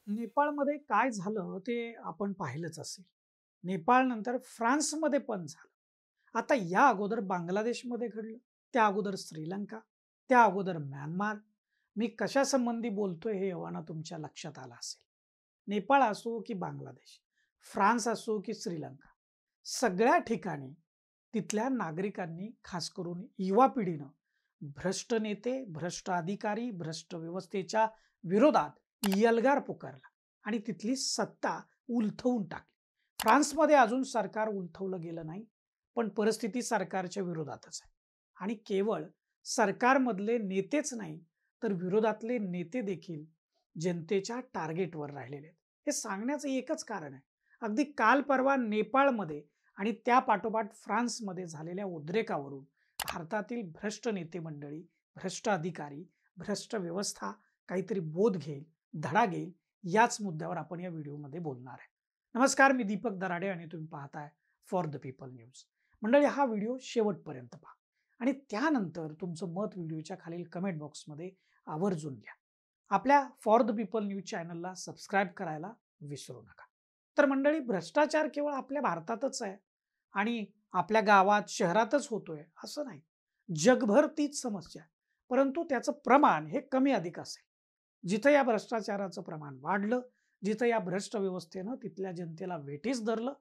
नेपाळमध्ये काय झालं ते आपण पाहिलंच असेल. नेपाळनंतर फ्रान्समध्ये पण झालं. आता या अगोदर बांगलादेशमध्ये घडलं, त्या अगोदर श्रीलंका, त्या अगोदर म्यानमार. मी कशासंबंधी बोलतोय हे एव्हाना तुमच्या लक्षात आलं असेल. नेपाळ असो की बांगलादेश, फ्रान्स असो की श्रीलंका, सगळ्या ठिकाणी तिथल्या नागरिकांनी खास करून युवा पिढीनं भ्रष्ट नेते, भ्रष्ट अधिकारी, भ्रष्ट व्यवस्थेच्या विरोधात यल्गार पुकारला आणि तिथली सत्ता उलथवून टाकली. फ्रान्समध्ये अजून सरकार उलथवलं गेलं नाही, पण परिस्थिती सरकारच्या विरोधातच आहे. आणि केवळ सरकारमधले नेतेच नाही, तर विरोधातले नेते देखील जनतेच्या टार्गेटवर राहिलेले आहेत. हे सांगण्याचं एकच कारण आहे. अगदी काल परवा नेपाळमध्ये आणि त्या पाठोपाठ फ्रान्समध्ये झालेल्या उद्रेकावरून भारतातील भ्रष्ट नेते मंडळी, भ्रष्ट अधिकारी, भ्रष्ट व्यवस्था काहीतरी बोध घेईल, धडा घेईल, याच मुद्द्यावर आपण या व्हिडिओमध्ये बोलणार आहे. नमस्कार, मी दीपक दराडे आणि तुम्ही पाहताय फॉर द पीपल न्यूज. मंडळी, हा व्हिडिओ शेवटपर्यंत पहा आणि त्यानंतर तुमचं मत व्हिडिओच्या खालील कमेंट बॉक्समध्ये आवर्जून द्या. आपल्या फॉर द पीपल न्यूज चॅनलला सबस्क्राईब करायला विसरू नका. तर मंडळी, भ्रष्टाचार केवळ आपल्या भारतातच आहे आणि आपल्या गावात शहरातच होतोय असं नाही. जगभर तीच समस्या आहे, परंतु त्याचं प्रमाण हे कमी अधिक असेल. जिथं या भ्रष्टाचाराचं प्रमाण वाढलं, जिथं या भ्रष्ट व्यवस्थेनं तिथल्या जनतेला वेठीस धरलं,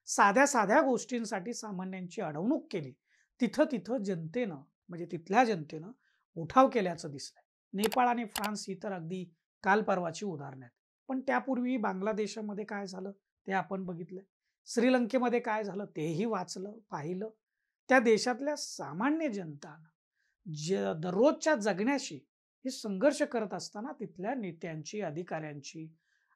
साध्या साध्या गोष्टींसाठी सामान्यांची अडवणूक केली, तिथं तिथं जनतेनं म्हणजे तिथल्या जनतेनं उठाव केल्याचं दिसलंय. नेपाळ आणि फ्रान्स ही तर अगदी काल परवाची उदाहरणं आहेत. पण त्यापूर्वी बांगलादेशामध्ये काय झालं ते आपण बघितलंय. श्रीलंकेमध्ये काय झालं तेही वाचलं, पाहिलं. त्या देशातल्या सामान्य जनतानं दररोजच्या जगण्याशी हे संघर्ष करत असताना तिथल्या नेत्यांची, अधिकाऱ्यांची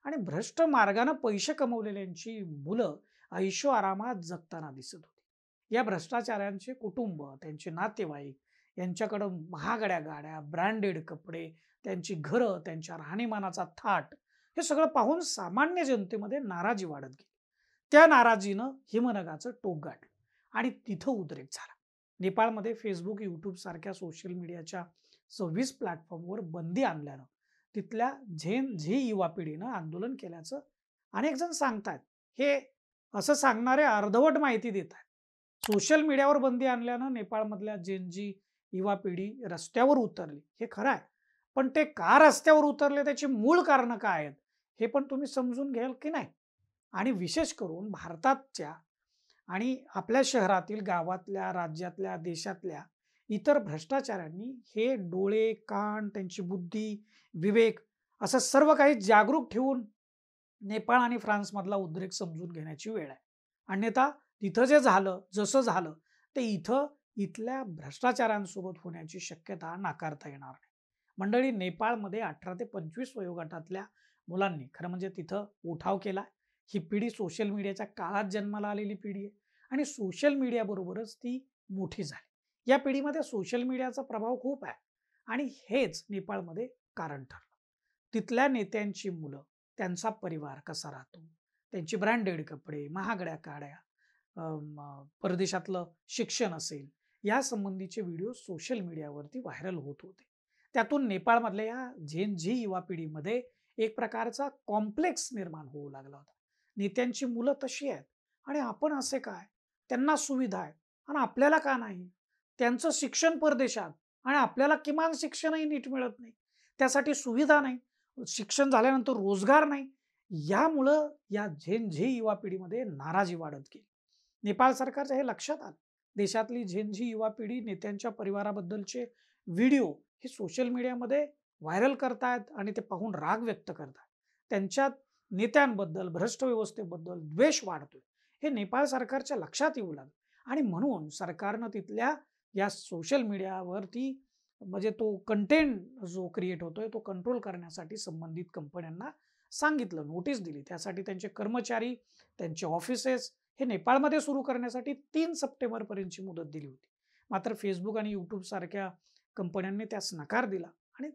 आणि भ्रष्ट मार्गाने पैसे कमवलेल्यांची मुलं ऐशो आरामात जगताना दिसत होती. या भ्रष्टाचारांचे कुटुंब, त्यांचे नातेवाईक यांच्याकडं महागड्या गाड्या, ब्रँडेड कपडे, त्यांची घरं, त्यांच्या राहणीमानाचा थाट, हे सगळं पाहून सामान्य जनतेमध्ये नाराजी वाढत गेली. त्या नाराजीनं हिमनगाचं टोक गाठलं आणि तिथं उद्रेक झाला. नेपाळमध्ये फेसबुक, यूट्यूब सारख्या सोशल मीडियाच्या 26 प्लॅटफॉर्मवर बंदी आणल्यानं तिथल्या झेन झी युवा पिढीनं आंदोलन केल्याचं अनेक जण सांगतायत. हे असं सांगणारे अर्धवट माहिती देत आहेत. सोशल मीडियावर बंदी आणल्यानं नेपाळमधल्या जेन झी युवा पिढी रस्त्यावर उतरली, हे खरं आहे. पण ते का रस्त्यावर उतरले, त्याची मूळ कारणं काय आहेत, हे पण तुम्ही समजून घ्याल की नाही? आणि विशेष करून भारताच्या आणि आपल्या शहरातील, गावातल्या, राज्यातल्या, देशातल्या इतर भ्रष्टाचारांनी हे डोळे, कान, त्यांची बुद्धी, विवेक असं सर्व काही जागरूक ठेवून नेपाळ आणि फ्रान्समधला उद्रेक समजून घेण्याची वेळ आहे. अन्यथा तिथं जे झालं, जसं झालं ते इथं इथल्या भ्रष्टाचारांसोबत होण्याची शक्यता नाकारता येणार नाही. मंडळी, नेपाळमध्ये 18 ते 25 वयोगटातल्या मुलांनी खरं म्हणजे तिथं उठाव केला. ही पिढी सोशल मीडियाच्या काळात जन्माला आलेली पिढी आहे आणि सोशल मीडियाबरोबरच ती मोठी झाली. या पिढीमध्ये सोशल मीडियाचा प्रभाव खूप आहे आणि हेच नेपाळमध्ये कारण ठरलं. तिथल्या नेत्यांची मुलं, त्यांचा परिवार कसा राहतो, त्यांची ब्रँडेड कपडे, महागड्या गाड्या, परदेशातलं शिक्षण असेल, या संबंधीचे व्हिडिओ सोशल मीडियावरती व्हायरल होत होते. त्यातून नेपाळमधल्या या झेन झी युवा पिढीमध्ये एक प्रकारचा कॉम्प्लेक्स निर्माण होऊ लागला होता. नेत्यांची मुलं तशी आहेत आणि आपण असे काय? त्यांना सुविधा आहेत आणि आपल्याला का नाही? त्यांचं शिक्षण परदेशात आणि आपल्याला किमान शिक्षणही नीट मिळत नाही. त्यासाठी सुविधा नाही, शिक्षण झाल्यानंतर रोजगार नाही. यामुळं या झेन झी युवा पिढीमध्ये नाराजी वाढत गेली. नेपाळ सरकारच्या हे लक्षात आलं. देशातली झेन झी युवा पिढी नेत्यांच्या परिवाराबद्दलचे व्हिडिओ हे सोशल मीडियामध्ये व्हायरल करतायत आणि ते पाहून राग व्यक्त करतात. त्यांच्यात नेत्यांबद्दल, भ्रष्ट व्यवस्थेबद्दल द्वेष वाढतोय, हे नेपाळ सरकारच्या लक्षात येऊ लागलं आणि म्हणून सरकारनं तिथल्या या सोशल मीडियावरती म्हणजे तो कंटेंट जो क्रिएट होतोय तो कंट्रोल करण्यासाठी संबंधित कंपन्यांना सांगितलं, नोटीस दिली. त्यासाठी त्यांचे कर्मचारी, त्यांचे ऑफिसेस हे नेपाळमध्ये सुरू करण्यासाठी 3 सप्टेंबरपर्यंतची मुदत दिली होती. मात्र फेसबुक आणि यूट्यूब सारख्या कंपन्यांनी त्यास नकार दिला आणि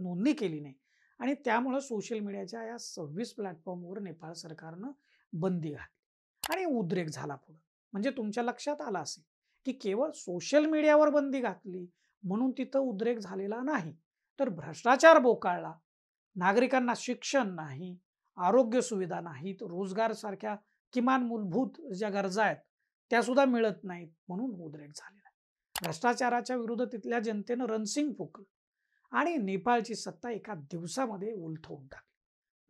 नोंदणी केली नाही आणि त्यामुळं सोशल मीडियाच्या या 26 प्लॅटफॉर्मवर नेपाळ सरकारनं बंदी घातली आणि उद्रेक झाला पुढं. म्हणजे तुमच्या लक्षात आलं असेल की केवळ सोशल मीडियावर बंदी घातली म्हणून तिथं उद्रेक झालेला नाही, तर भ्रष्टाचार बोकाळला, नागरिकांना शिक्षण नाही, आरोग्य सुविधा नाहीत, रोजगार सारख्या किमान मूलभूत ज्या गरजा आहेत त्या सुद्धा मिळत नाहीत, म्हणून उद्रेक झालेला आहे. भ्रष्टाचाराच्या विरुद्ध तिथल्या जनतेनं रणसिंग फुंकलं आणि नेपाळची सत्ता एका दिवसामध्ये उलथवून टाकली.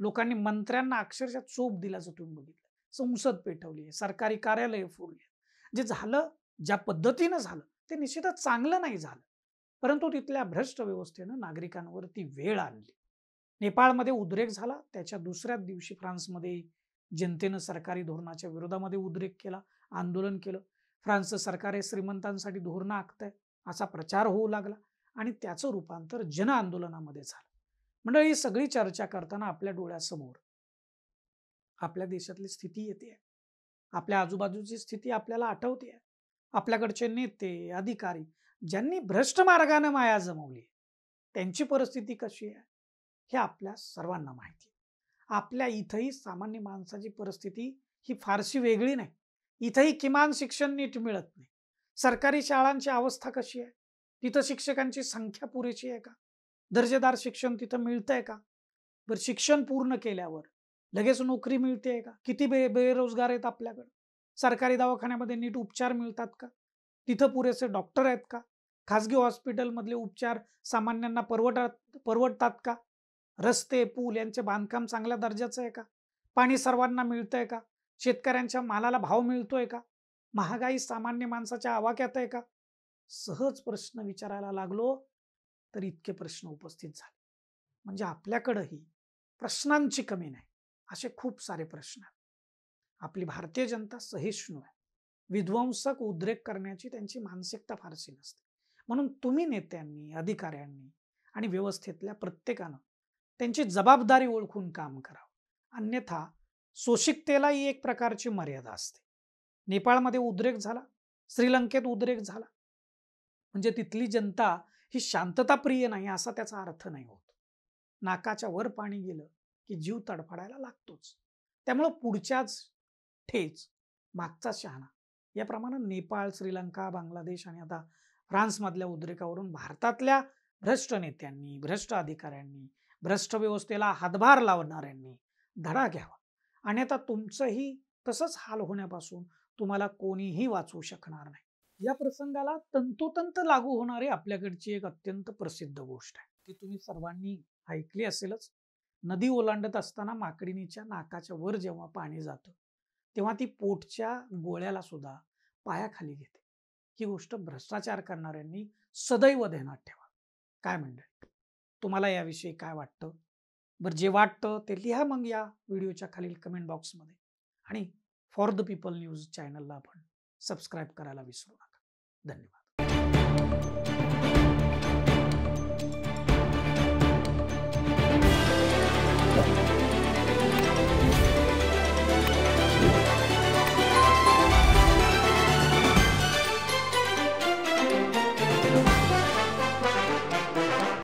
लोकांनी मंत्र्यांना अक्षरशः चोप दिल्याचं तुम्ही बघितलं. संसद पेटवली आहे, सरकारी कार्यालय फोडली. जे झालं, ज्या पद्धतीनं झालं ते निश्चितच चांगलं नाही झालं, परंतु तिथल्या भ्रष्ट व्यवस्थेनं नागरिकांवरती वेळ आणली. नेपाळमध्ये उद्रेक झाला, त्याच्या दुसऱ्याच दिवशी फ्रान्समध्ये जनतेनं सरकारी धोरणाच्या विरोधामध्ये उद्रेक केला, आंदोलन केलं. फ्रान्सचं सरकार हे श्रीमंतांसाठी धोरणं आखतंय असा प्रचार होऊ लागला आणि त्याचं रूपांतर जन आंदोलनामध्ये झालं. मंडळी, ही सगळी चर्चा करताना आपल्या डोळ्यासमोर आपल्या देशातली स्थिती येते, आपल्या आजूबाजूची स्थिती आपल्याला आठवते. आपल्याकडचे नेते अधिकारी ज्यांनी भ्रष्ट मार्गाने माया जमवली त्यांची परिस्थिती कशी आहे हे आपल्या सर्वांना माहिती आहे. आपल्या इथंही सामान्य माणसाची परिस्थिती ही फारशी वेगळी नाही. इथंही किमान शिक्षण नीट मिळत नाही. सरकारी शाळांची अवस्था कशी आहे? तिथं शिक्षकांची संख्या पुरेशी आहे का? दर्जेदार शिक्षण तिथं मिळतंय का? बरं, शिक्षण पूर्ण केल्यावर लगेच नोकरी मिळते का? किती बेरोजगार आहेत आपल्याकडे? सरकारी दवाखान्यामध्ये नीट उपचार मिळतात का? तिथं पुरेसे डॉक्टर आहेत का? खाजगी हॉस्पिटलमधले उपचार सामान्यांना परवडतात का? रस्ते पूल यांचे बांधकाम चांगल्या दर्जाचं आहे का? पाणी सर्वांना मिळतंय का? शेतकऱ्यांच्या मालाला भाव मिळतोय का? महागाई सामान्य माणसाच्या आवाक्यात आहे का? सहज प्रश्न विचारायला लागलो तर इतके प्रश्न उपस्थित झाले. म्हणजे आपल्याकडंही प्रश्नांची कमी नाही, असे खूप सारे प्रश्न आहेत. आपली भारतीय जनता सहिष्णू आहे. विध्वंसक उद्रेक करण्याची त्यांची मानसिकता फारशी नसते. म्हणून तुम्ही नेत्यांनी, अधिकाऱ्यांनी आणि व्यवस्थेतल्या प्रत्येकानं त्यांची जबाबदारी ओळखून काम करावं. अन्यथा सोशिकतेलाही एक प्रकारची मर्यादा असते. नेपाळमध्ये उद्रेक झाला, श्रीलंकेत उद्रेक झाला, म्हणजे तिथली जनता ही शांतताप्रिय नाही असा त्याचा अर्थ नाही होत. नाकाच्या वर पाणी गेलं की जीव तडफडायला लागतोच. त्यामुळं पुढच्याच ठेच मागचा शहाणा, याप्रमाणे नेपाळ, श्रीलंका, बांगलादेश आणि आता फ्रान्समधल्या उद्रेकावरून भारतातल्या भ्रष्ट नेत्यांनी, भ्रष्ट अधिकाऱ्यांनी, भ्रष्ट व्यवस्थेला हातभार लावणाऱ्यांनी धडा घ्यावा. आणि आता तुमचंही तसंच हाल होण्यापासून तुम्हाला कोणीही वाचवू शकणार नाही. या प्रसंगाला तंतोतंत लागू होणारी आपल्याकडची एक अत्यंत प्रसिद्ध गोष्ट आहे, ती तुम्ही सर्वांनी ऐकली असेलच. नदी ओलांडत असताना माकडीनीच्या नाकाच्या वर जेव्हा पाणी जातं तेव्हा ती पोटच्या गोळ्याला सुद्धा पायाखाली घेते. ही गोष्ट भ्रष्टाचार करणाऱ्यांनी सदैव ध्यानात ठेवा. काय मंडळी, तुम्हाला याविषयी काय वाटतं? बरं, जे वाटतं ते लिहा मग या व्हिडिओच्या खालील कमेंट बॉक्समध्ये. आणि फॉर द पीपल न्यूज चॅनलला आपण सबस्क्राईब करायला विसरू नका. धन्यवाद.